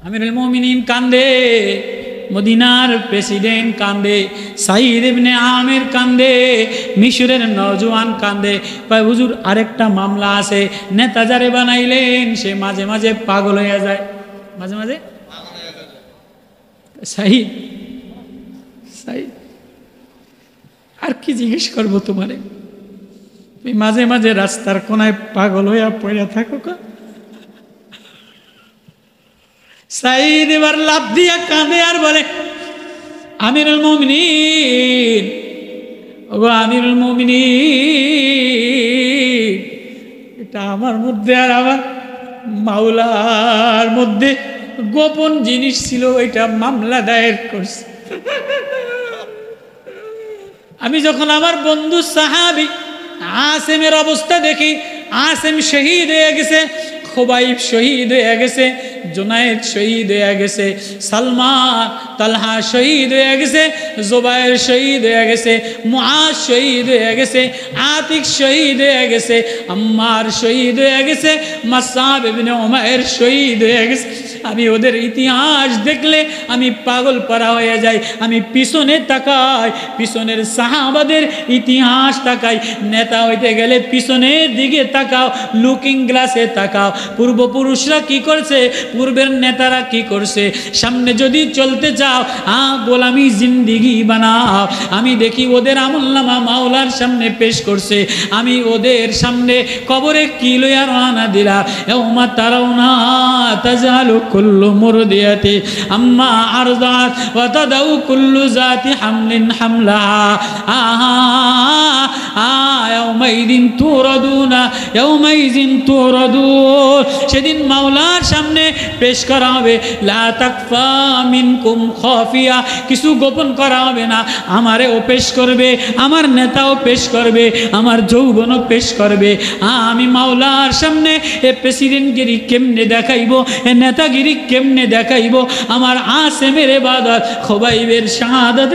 আমিরুল মুমিনিন কান্দে, মদিনার প্রেসিডেন্ট কান্দে, সাইদ ইবনে আমির কান্দে, মিশরের নওজোয়ান কান্দে। কয় হুজুর আরেকটা মামলা আছে, নেতা যারে বানাইলেন সে মাঝে মাঝে পাগল হয়ে যায়, মাঝে মাঝে। সাইদ, সাইদ আর কি জিজ্ঞেস করবো তোমারে, তুমি মাঝে মাঝে রাস্তার কোনায় পাগল হইয়া পড়ে থাকো। সাইদ এবার লাফ দিয়া কাঁদে আর বলে, আমিরুল মুমিনিন, ওগো আমিরুল মুমিনিন, এটা আমার মধ্যে আর আমার মাওলার মধ্যে গোপন জিনিস ছিল, ওইটা মামলা দায়ের করছে। আমি যখন আমার বন্ধু সাহাবী আসেমের অবস্থা দেখি, আসেম শহীদ হয়ে গেছে, খুবাইব শহীদ হয়ে গেছে, জুনায়েদ শহীদ হয়ে গেছে, সালমান তালহা শহীদ হয়ে গেছে, জুবায়ের শহীদ হয়ে গেছে, মুআজ শহীদ হয়ে গেছে, আতিক শহীদ হয়ে গেছে, আম্মার শহীদ হয়ে গেছে, মাসআব ইবনে উমাইর শহীদ হয়ে গেছে। আমি ওদের ইতিহাস দেখলে আমি পাগল পারা হয়ে যাই। আমি পিছনে তাকাই, পিছনের সাহাবাদের ইতিহাস তাকাই। নেতা হইতে গেলে পিছনের দিকে তাকাও, লুকিং গ্লাসে তাকাও, পূর্বপুরুষরা কি করছে, পূর্বের নেতারা কি করছে। সামনে যদি চলতে চাও, গোলামি জিন্দিগি বানাও। আমি দেখি ওদের আমলনামা মাওলার সামনে পেশ করছে, আমি ওদের সামনে কবরে কি লইয়া রওনা দিলা। ইয়াউমা তারাউনা তাজালু কুল্লু মুরদিয়াতি আম্মা আরদাত ওয়া তাদাউ কুল্লু যাতি হামলিন হামলাহা ইয়াউমাইদিন তুরাদুনা ইয়াউমাইদিন তুরাদুন। সেদিন মাওলার সামনে পেশ করা হবে, লা তাকফা মিনকুম খাফিয়া, কিছু গোপন করা হবে না। আমারেও পেশ করবে, আমার নেতাও পেশ করবে, আমার যৌবনও পেশ করবে। আমি মাওলার সামনে এ প্রেসিডেন্টগিরি কেমনে দেখাইব, এ নেতাগিরি কেমনে দেখাইব। আমার আসেমের ইবাদত, খুবাইবের শাহাদাত,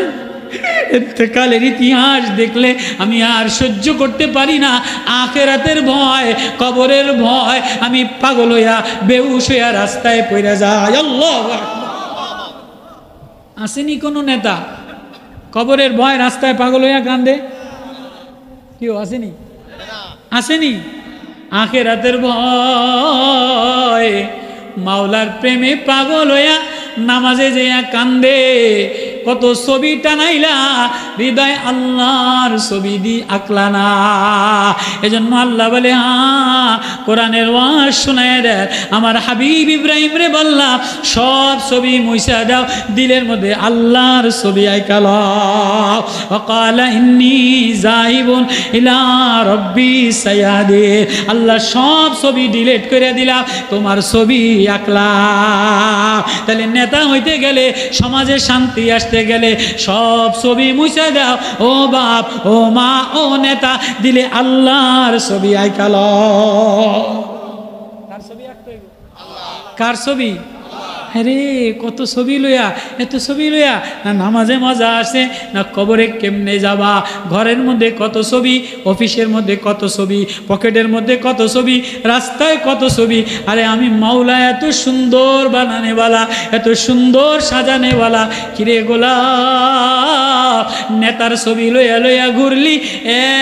ইন্তেকালের ইতিহাস দেখলে আমি আর সহ্য করতে পারি না। আখিরাতের ভয়, কবরের ভয়, আমি পাগল হইয়া বেহুশ হইয়া রাস্তায় পড়ে যাই। আল্লাহু আকবার। আসেনি কোনো নেতা কবরের ভয় রাস্তায় পাগল হইয়া কান্দে? কেউ আসেনি? আসেনি? আখিরাতের ভয়, মাওলার প্রেমে পাগল হইয়া নামাজে যেয়া কান্দে। কত ছবি টানাইলা, হৃদয় আল্লাহর ছবি দি আকলা না। এজন্য আল্লাহ বলে, কোরআনের ওয়াজ শোনায় দেয়। আমার হাবিব ইব্রাহিম রে বললাম, সব ছবি মুইসা দাও, দিলের মধ্যে আল্লাহর ছবি আইকালাও। ওয়াকালা ইন্নী যাহিবুন ইলা রব্বি সায়াদিন। আল্লাহ সব ছবি ডিলিট করে দিলাম, তোমার ছবি আঁকলা। তাহলে নেতা হইতে গেলে, সমাজে শান্তি আসতে গেলে সব ছবি মুছে দাও। ও বাপ, ও মা, ও নেতা, দিলে আল্লাহর ছবি আইকাল। কার ছবি আঁকতে হইব? কার ছবি? আরে কত ছবি লইয়া, এত ছবি লইয়া না নামাজে মজা আসে, না কবরে কেমনে যাবা। ঘরের মধ্যে কত ছবি, অফিসের মধ্যে কত ছবি, পকেটের মধ্যে কত ছবি, রাস্তায় কত ছবি। আরে আমি মাওলা এত সুন্দর বানানেওয়ালা, এত সুন্দর সাজানেওয়ালা। কিরে গোলা নেতার ছবি লইয়া লইয়া ঘুরলি,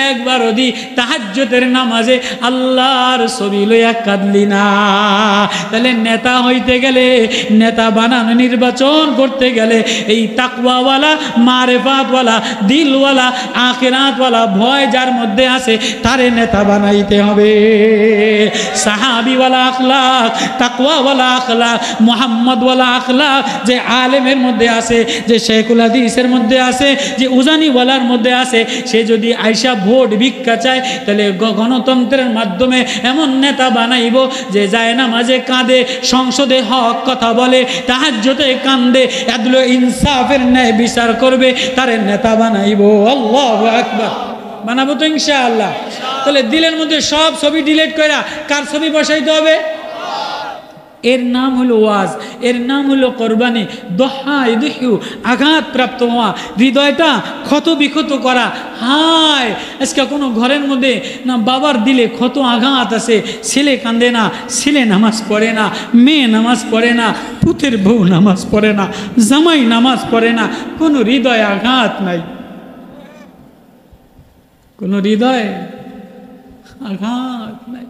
একবার ওদি তাহাজ্জুদের নামাজে আল্লাহর ছবি লইয়া কাঁদলি না। তাহলে নেতা হইতে গেলে, নেতা বানানো, নির্বাচন করতে গেলে এই তাকওয়াওয়ালা, মারেফাতওয়ালা, দিলওয়ালা, আখিরাতওয়ালা, ভয় যার মধ্যে আছে তারে নেতা বানাইতে হবে। সাহাবিওয়ালা আখলাক, তাকওয়াওয়ালা আখলাক, মুহাম্মদওয়ালা আখলাক যে আলেমের মধ্যে আছে, যে শেখুল হাদিসের মধ্যে আছে, যে উজানিওয়ালার মধ্যে আছে, সে যদি আইসা ভোট ভিক্ষা চায় তাহলে গণতন্ত্রের মাধ্যমে এমন নেতা বানাইব যে যায় না মাঝে কাঁদে, সংসদে হক কথা বলে, তাহাজ্জুদে কান্দে, আদল ইনসাফের ন্যায় বিচার করবে, তারে নেতা বানাইব। আল্লাহু আকবার। বানাবো তো ইনশাআল্লাহ। তাহলে দিলের মধ্যে সব ছবি ডিলিট কইরা কার ছবি বসাইতে হবে? এর নাম হলো ওয়াজ, এর নাম হলো কোরবানি। দোহাই দেখিও আঘাত প্রাপ্ত হওয়া, হৃদয়টা ক্ষত বিক্ষত করা। হায় আজকে কোনো ঘরের মধ্যে না বাবার দিলে ক্ষত আঘাত আছে, ছেলে কান্দে না, ছেলে নামাজ পড়ে না, মেয়ে নামাজ পড়ে না, পুতের বউ নামাজ পড়ে না, জামাই নামাজ পড়ে না, কোনো হৃদয় আঘাত নাই, কোনো হৃদয় আঘাত নাই।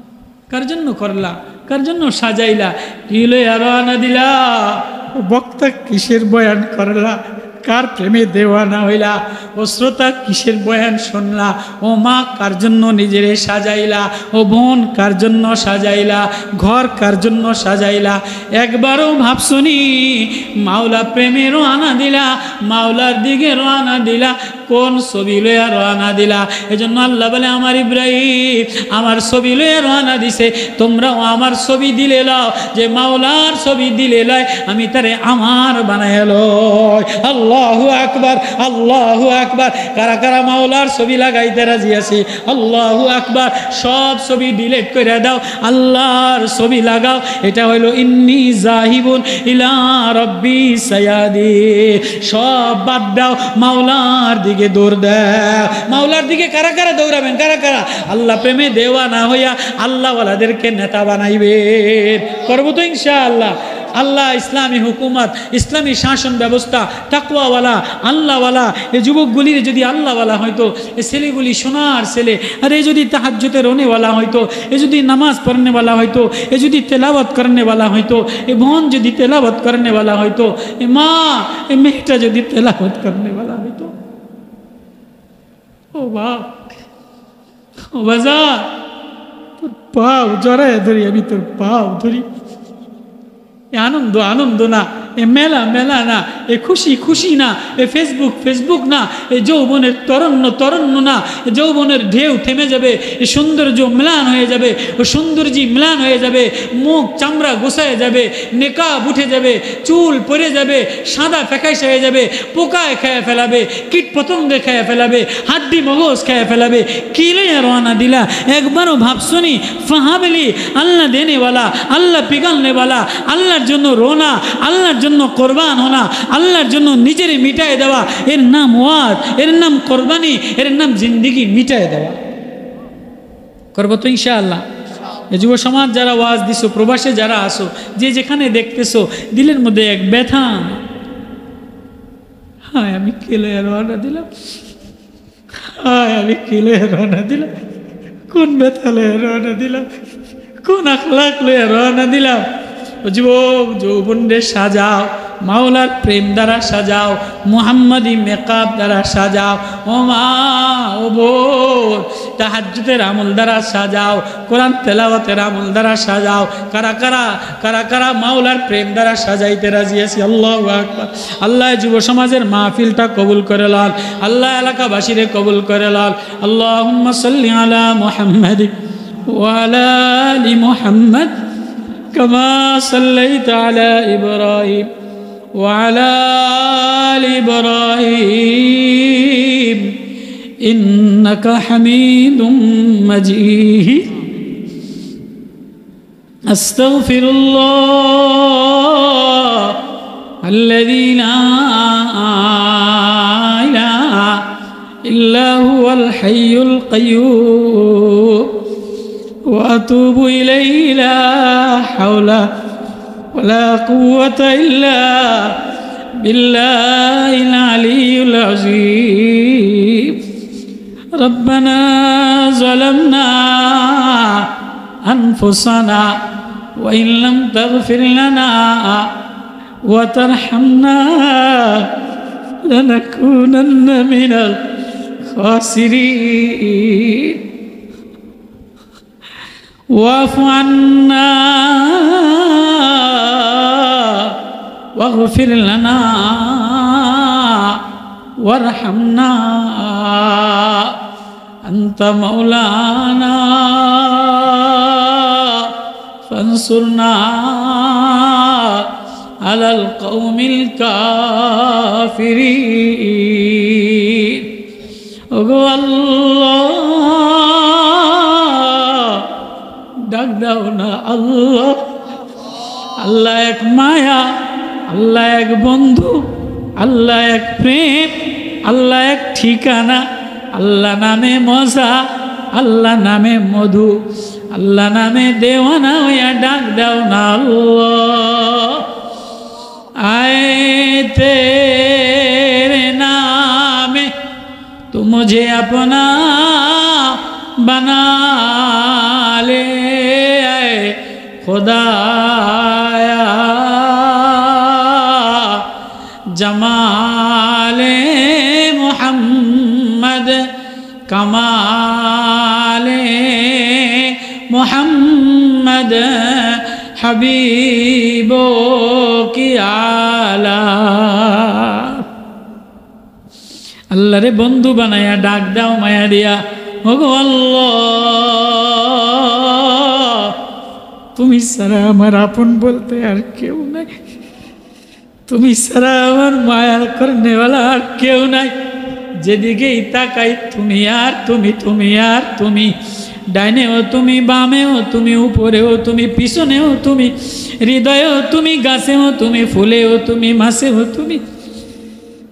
কার জন্য করলা, কার জন্য সাজাইলা, কি লইয়া রওনা দিলা? বক্তা কিসের বয়ান করলা, কার প্রেমে দেওয়ানা হইলা? ও শ্রোতা কিসের বয়ান শুনলা? ও মা কার জন্য নিজেরে সাজাইলা? ও বোন কার জন্য সাজাইলা? ঘর কার জন্য সাজাইলা? একবারও ভাবছনি মাওলা প্রেমে রওনা দিলা, মাওলার দিকে রওনা দিলা, কোন ছবি লইয়া রওনা দিলা? এজন্য আল্লাহ বলে আমার ইব্রাহিম আমার ছবি লইয়া রওনা দিছে, তোমরাও আমার ছবি দিলে লও, যে মাওলার ছবি দিলে লয় আমি তারে আমার বানায় লয়। আল্লাহু আকবার, আল্লাহু আকবার। কারা কারা মাওলার ছবি লাগাইতে রাজি আছি? আল্লাহু আকবার। সব ছবি ডিলিট করে দাও, আল্লাহর ছবি লাগাও। এটা হইলো ইন্নী জাহিবুন ইলা রাব্বি সায়াদি। সব বাদ দাও, মাওলার দিকে দৌড় দাও। মাওলার দিকে কারা কারা দৌড়াবেন? কারা কারা আল্লাহ প্রেমে দেওয়ানা হইয়া আল্লাহওয়ালাদেরকে নেতা বানাইবেন? করবো তো ইনশাআল্লাহ। আল্লাহ ইসলামী হুকুমত, ইসলামী শাসন ব্যবস্থা, তাকওয়াওয়ালা, আল্লাহওয়ালা এই যুবকগুলির যদি আল্লাহওয়ালা হয়তো, এই ছেলেগুলি সোনার ছেলে, আর এই যদি তাহাজ্জুদের রোনেওয়ালা হয়তো, এ যদি নামাজ পড়নেওয়ালা হয়তো, এ যদি তেলাওয়াত করনেওয়ালা হয়তো, এ বোন যদি তেলাওয়াত করনেওয়ালা হয়তো, এ মা এ মেয়েটা যদি তেলাওয়াত করনেওয়ালা হয়তো। ও বাপ, ও বাজার, তোর পাও জড়ায় ধরি, আমি তোর পাও ধরি। আনন্দ আনন্দ না, এ মেলা মেলা না, এ খুশি খুশি না, এ ফেসবুক ফেসবুক না, এ যৌবনের তরণ্য তরণ্য না, এ যৌবনের ঢেউ থেমে যাবে, এ সৌন্দর্য ম্লান হয়ে যাবে, ও সৌন্দর্যী ম্লান হয়ে যাবে, মুখ চামড়া গোছায় যাবে, নেকাব উঠে যাবে, চুল পরে যাবে, সাদা ফ্যাকাইশ হয়ে যাবে, পোকায় খেয়ে ফেলাবে, কীট পতঙ্গে খেয়ে ফেলাবে, হাড্ডি মগজ খেয়ে ফেলাবে। কি লইয়া রওনা দিলা? একবারও ভাবছনি ফাহাবেলি আল্লাহ দেনেওয়ালা, আল্লাহ পিগালনেওয়ালা, আল্লাহর জন্য রোনা, আল্লাহর জন্য কোরবান হোনা, আল্লাহর জন্য নিজেরে মিটায় দেওয়া, এর নাম ওয়াজ, এর নাম কোরবানি, এর নাম জিন্দিগি মিটায় দেওয়া। করবো তো ইনশাআল্লাহ। যুব সমাজ যারা ওয়াজ দিছো, প্রবাসে যারা আসো, যে যেখানে দেখতেছো, দিলের মধ্যে এক ব্যথা, হায় আমি কি লইয়া রওনা দিলাম, হায় আমি কি লইয়া রওনা দিলাম, কোন ব্যথা লইয়া রওনা দিলাম, কোন আখলাক লইয়া রওনা দিলাম। যুবক যৌবনরে সাজাও, মাওলার প্রেম দ্বারা সাজাও, মুহাম্মাদি মেকআপ দ্বারা সাজাও। ও মা ও বোন, তাহাজ্জুদের আমল দ্বারা সাজাও, কোরআন তেলাওয়াতের আমল দ্বারা সাজাও। কারা কারা কারা কারা মাওলার প্রেম দ্বারা সাজাইতে রাজি আছি? আল্লাহু আকবার। আল্লাহ যুব সমাজের মাহফিলটা কবুল করে লন, আল্লাহ এলাকাবাসীরে কবুল করে লন। আল্লাহুম্মা সাল্লি আলা মুহাম্মাদ ওয়া আলা আলি মুহাম্মাদ كما صليت على إبراهيم وعلى آل إبراهيم إنك حميد مجيد. أستغفر الله الذي لا إله إلا هو الحي القيوم وأتوب إليه لا حول ولا قوة إلا بالله العلي العظيم ربنا ظلمنا أنفسنا وإن لم تغفر لنا وترحمنا لنكونن من الخاسرين واعف عنا واغفر لنا وارحمنا أنت مولانا فانصرنا على القوم الكافرين الله ডাক দাও না আল্লাহ আল্লাহ এক মায়া আল্লাহ এক বন্ধু আল্লাহ এক প্রেম আল্লাহ এক ঠিকানা আল্লাহ নামে মজা আল্লাহ নামে মধু আল্লাহ নামে দেওয়ানা হইয়া ডাক দাও না আল্লাহ आए तेरे नाम तू मुझे अपना बना ले आए खुदाया जमाले मोहम्मद कमाले मोहम्मद हबीबो की आला अल्लाह रे बंधु बनाया डाक दाओ माया दिया ओगो अल्लाह तुमी सारा आमार आपन बोलते आर केउ नाई तुमी सारा आमार माया करने वाला आर केउ नाई जेदिकेई ताकाई तुमी आर तुमी तुमी आर तुमी डाइने हो तुमी बामे हो तुमी ऊपरे हो तुमी पिछने हो तुमी हृदय हो तुमी गाছে हो तुमी फुले हो तुमी मासे हो तुमी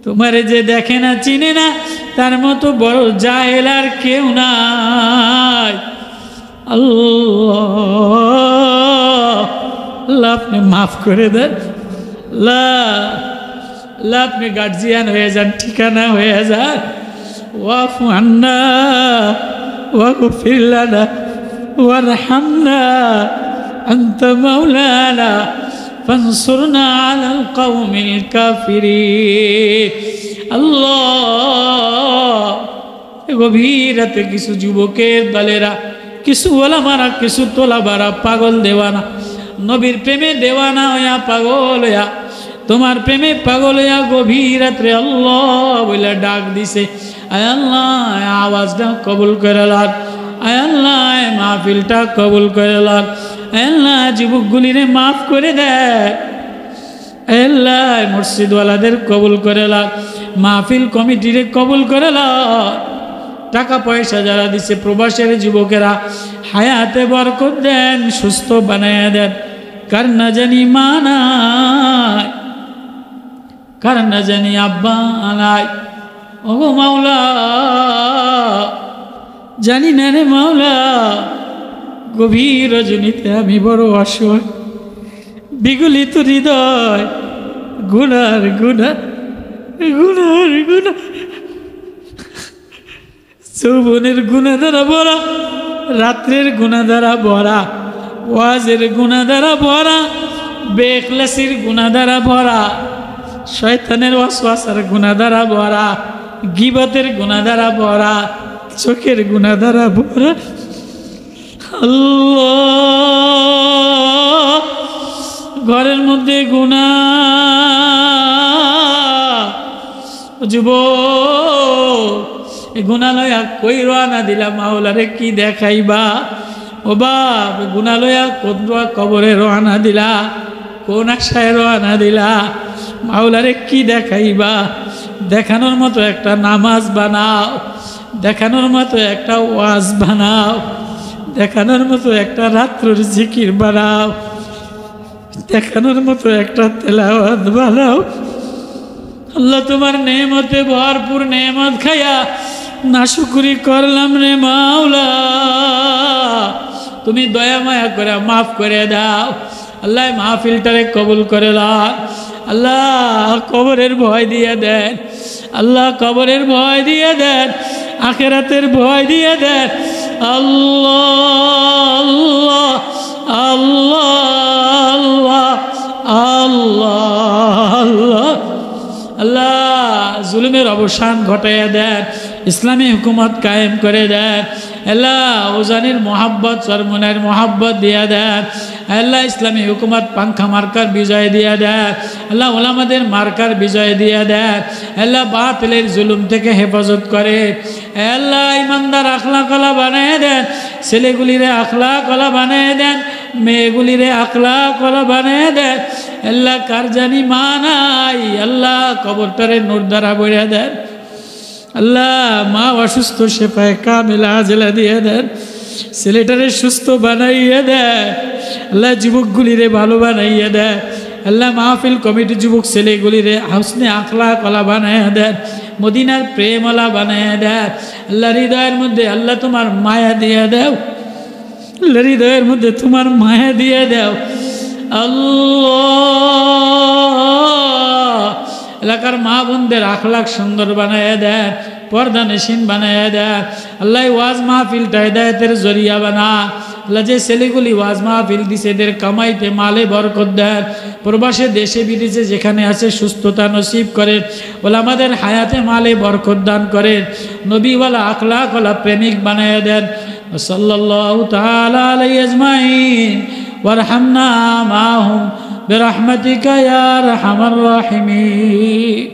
तुम्हारे जे देखे ना चिने ना तार मतो बड़ जाहेल आर केउ नाई अल्लाह अल्लाह अपनी माफ करे देन अल्लाह अपने गार्जियन হয়ে যান ঠিকানা হয়ে যান ওয়াফু আন্না واغفر لنا وارحمنا أنت مولانا فانصرنا على القوم الكافرين الله গভীরাতে কিছু যুবকের দলেরা কিছু ওলামারা কিছু তোলাবারা পাগল দেওয়ানা নবীর প্রেমে দেওয়ানা হইয়া পাগল হইয়া তোমার প্রেমে পাগল হইয়া গভীর রাতে আল্লাহ বলে ডাক দিছে আয় আল্লাহ আওয়াজটা কবুল করে লাগ আয় আল্লাহ মাহফিলটা কবুল করে লাগ আয় আল্লাহ যুবকগুলিরে মাফ করে দে আয় আল্লাহ মসজিদওয়ালাদের কবুল করে লাগ মাহফিল কমিটিরে কবুল করে লাগ টাকা পয়সা যারা দিছে প্রবাসের যুবকেরা হায়াতে বরকত দেন সুস্থ বানায়া দেন কার না জানি মা নাই কার না জানি আব্বা নাই ওগো মাওলা জানি না রে মাওলা গভীর রজনীতে আমি বড় অসহায় বিগলিত হৃদয় গুনার গুনাহ গুনার গুনাহ যৌবনের গুনাহ দ্বারা ভরা রাত্রের গুনাহ দ্বারা ভরা ওয়াজের গুনাহ দ্বারা ভরা বেখলাসির গুনাহ দ্বারা ভরা শয়তানের ওয়াসওয়াসার গুনাহ দ্বারা ভরা গীবতের গুনাহ দ্বারা ভরা চোখের গুনাহ দ্বারা ভরা আল্লাহ ঘরের মধ্যে গুনাহ যুবক এই গুনাহ লয়া কই রওনা দিলা মাওলারে কি দেখাইবা ও বাপ গুনাহ লয়া কোন কবরে রওনা দিলা কোন আশায় রওনা দিলা মাওলারে কি দেখাইবা দেখানোর মতো একটা নামাজ বানাও দেখানোর মতো একটা ওয়াজ বানাও দেখানোর মতো একটা রাত্রের জিকির বানাও দেখানোর মতো একটা তেলাওয়াত বানাও। আল্লাহ তোমার নেমতে ভরপুর নেমত খায়া নাশুকুরি করলাম রে মাওলা, তুমি দয়া মায়া করে মাফ করে দাও। আল্লাহ মাহফিলটারে কবুল করে দাও। আল্লাহ কবরের ভয় দিয়ে দেন, আল্লাহ কবরের ভয় দিয়ে দেন, আখেরাতের ভয় দিয়ে দেন। আল্লাহ আল্লাহ আল্লাহ আল্লাহ আল্লাহ আল্লাহ জুলুমের অবসান ঘটাইয়া দেন, ইসলামী হুকুমত কায়েম করে দেন। আল্লাহ ওজানির মোহাব্বত চরমনের মোহাব্বত দিয়া দেন। আল্লাহ ইসলামী হুকুমত পাংখা মার্কার বিজয় দিয়া দেন। আল্লাহ ওলামাদের মার্কার বিজয় দিয়া দেন। আল্লাহ বাতিলের জুলুম থেকে হেফাজত করে। আল্লাহ ইমানদার আখলাকওয়ালা বানিয়ে দেন, ছেলেগুলিরে আখলাকওয়ালা বানিয়ে দেন, মেয়েগুলিরে আখলাকওয়ালা বানিয়ে দেন। আল্লাহ কার জানি মা নাই, আল্লাহ কবরটারে নূর দ্বারা বইয়া দেন। আল্লাহ মা অসুস্থ, শেফায়ে কামিলা আজলা দিয়ে দেন, ছেলেটারে সুস্থ বানাইয়া দেন। আল্লাহ যুবকগুলিরে ভালো বানাইয়া দেন। আল্লাহ মাহফিল কমিটি যুবক ছেলেগুলিরে হাসনে আখলাকওয়ালা বানাইয়া দেন, মদিনার প্রেমওয়ালা বানাইয়া দেন। আল্লাহ হৃদয়ের মধ্যে আল্লাহ তোমার মায়া দিয়ে দাও, আল্লাহ হৃদয়ের মধ্যে তোমার মায়া দিয়ে দাও। আল্লাহ এলাকার মা বোনদের আখলাক সুন্দর বানায় দেন, পর্দা নেশিন বানায় দেন। আল্লাহ ওয়াজ মাহফিলটা হিদায়াতের জরিয়া বানা। আল্লাহ যে ছেলেগুলি ওয়াজ মাহফিল দিছে এদের কামাইতে মালে বরকত দেন। প্রবাসে দেশে বিদেশে যেখানে আছে সুস্থতা নসিব করেন। বলে আমাদের হায়াতে মালে বরকত দান করেন। নবীওয়ালা আখলাকওয়ালা প্রেমিক বানায় দেন। সাল্লাল্লাহু তাআলা আলাইহি আজমাইন ওয়ারহামনা মাহুম বিরহমাতিকা ইয়া আরহামার রাহিমিন।